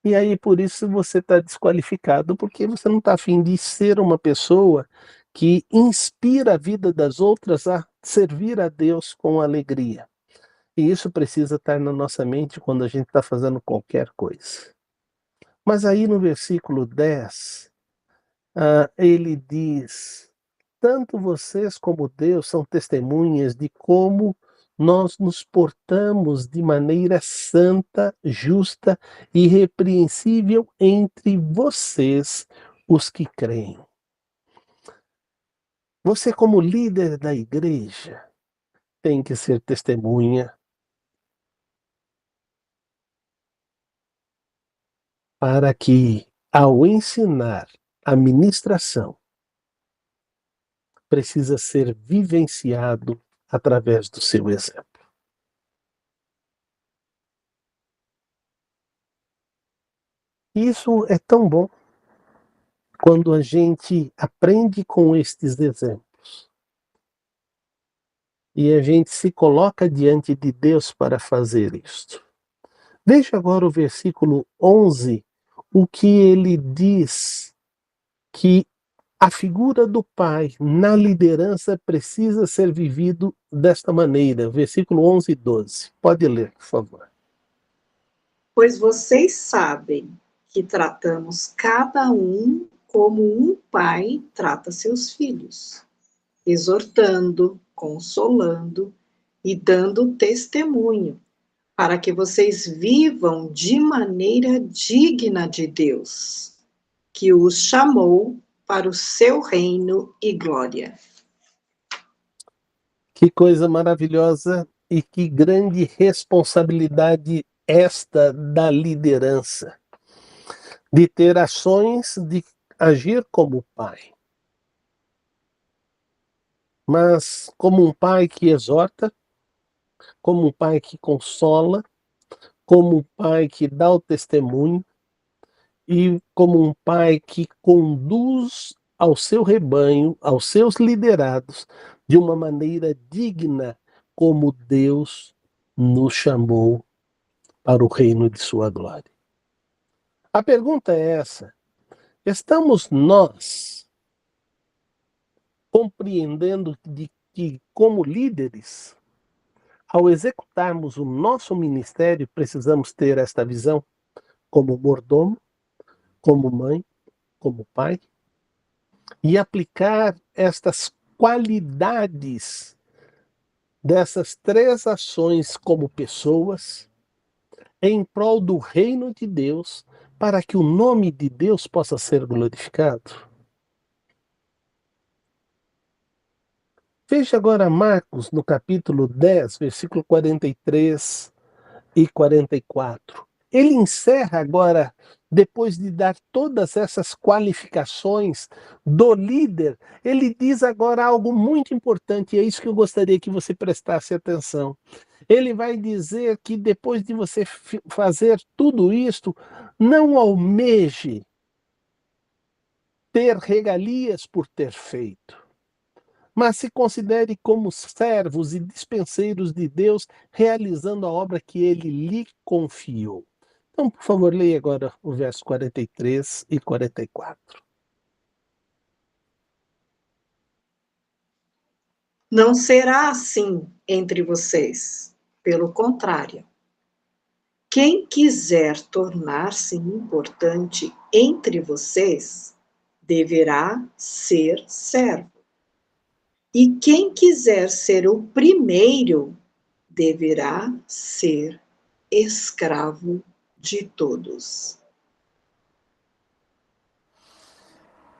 E aí, por isso, você está desqualificado, porque você não está a fim de ser uma pessoa que inspira a vida das outras a servir a Deus com alegria. E isso precisa estar na nossa mente quando a gente está fazendo qualquer coisa. Mas aí no versículo 10, ele diz: tanto vocês como Deus são testemunhas de como nós nos portamos de maneira santa, justa e irrepreensível entre vocês, os que creem. Você, como líder da igreja, tem que ser testemunha para que, ao ensinar a ministração, precisa ser vivenciado através do seu exemplo. Isso é tão bom quando a gente aprende com estes exemplos e a gente se coloca diante de Deus para fazer isto. Veja agora o versículo 11, o que ele diz que a figura do pai na liderança precisa ser vivido desta maneira. Versículo 11 e 12. Pode ler, por favor. Pois vocês sabem que tratamos cada um como um pai trata seus filhos, exortando, consolando e dando testemunho, para que vocês vivam de maneira digna de Deus, que os chamou para o seu reino e glória. Que coisa maravilhosa e que grande responsabilidade esta da liderança, de ter ações, de agir como pai. Mas como um pai que exorta, como um pai que consola, como um pai que dá o testemunho e como um pai que conduz ao seu rebanho, aos seus liderados, de uma maneira digna, como Deus nos chamou para o reino de sua glória. A pergunta é essa: estamos nós compreendendo de que, como líderes, ao executarmos o nosso ministério, precisamos ter esta visão como mordomo, como mãe, como pai, e aplicar estas qualidades dessas três ações como pessoas em prol do reino de Deus, para que o nome de Deus possa ser glorificado? Veja agora Marcos, no capítulo 10, versículo 43 e 44. ele encerra agora, depois de dar todas essas qualificações do líder, ele diz agora algo muito importante, e é isso que eu gostaria que você prestasse atenção. Ele vai dizer que depois de você fazer tudo isto, não almeje ter regalias por ter feito, mas se considere como servos e dispenseiros de Deus, realizando a obra que ele lhe confiou. Então, por favor, leia agora o verso 43 e 44. Não será assim entre vocês. Pelo contrário, quem quiser tornar-se importante entre vocês, deverá ser servo. E quem quiser ser o primeiro, deverá ser escravo de todos.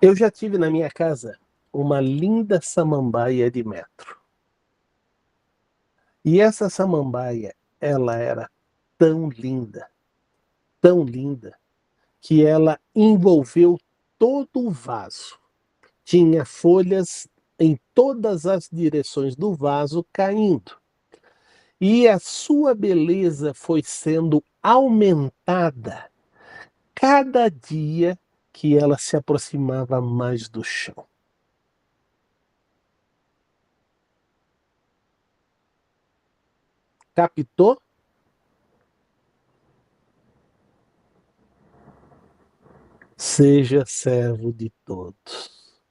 Eu já tive na minha casa uma linda samambaia de metro. E essa samambaia, ela era tão linda, que ela envolveu todo o vaso. Tinha folhas em todas as direções do vaso caindo. E a sua beleza foi sendo aumentada cada dia que ela se aproximava mais do chão. Captou? Seja servo de todos,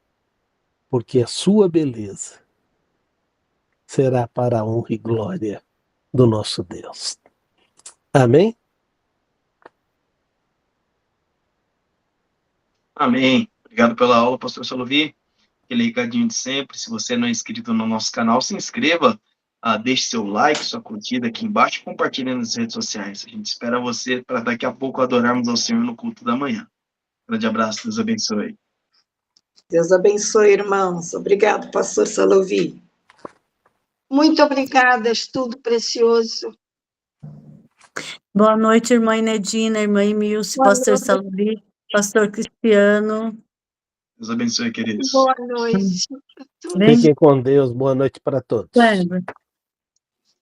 porque a sua beleza será para a honra e glória do nosso Deus. Amém? Amém. Obrigado pela aula, pastor Salovi. Aquele recadinho de sempre. Se você não é inscrito no nosso canal, se inscreva, deixe seu like, sua curtida aqui embaixo e compartilhe nas redes sociais. A gente espera você para daqui a pouco adorarmos ao Senhor no culto da manhã. Grande abraço, Deus abençoe. Deus abençoe, irmãos. Obrigado, pastor Salovi. Muito obrigada, estudo precioso. Boa noite, irmã Inedina, irmã Emilce, Boa pastor noite. Salovi, pastor Cristiano. Deus abençoe, queridos. Boa noite. Bem, Fiquem com Deus. Boa noite para todos. Cleber.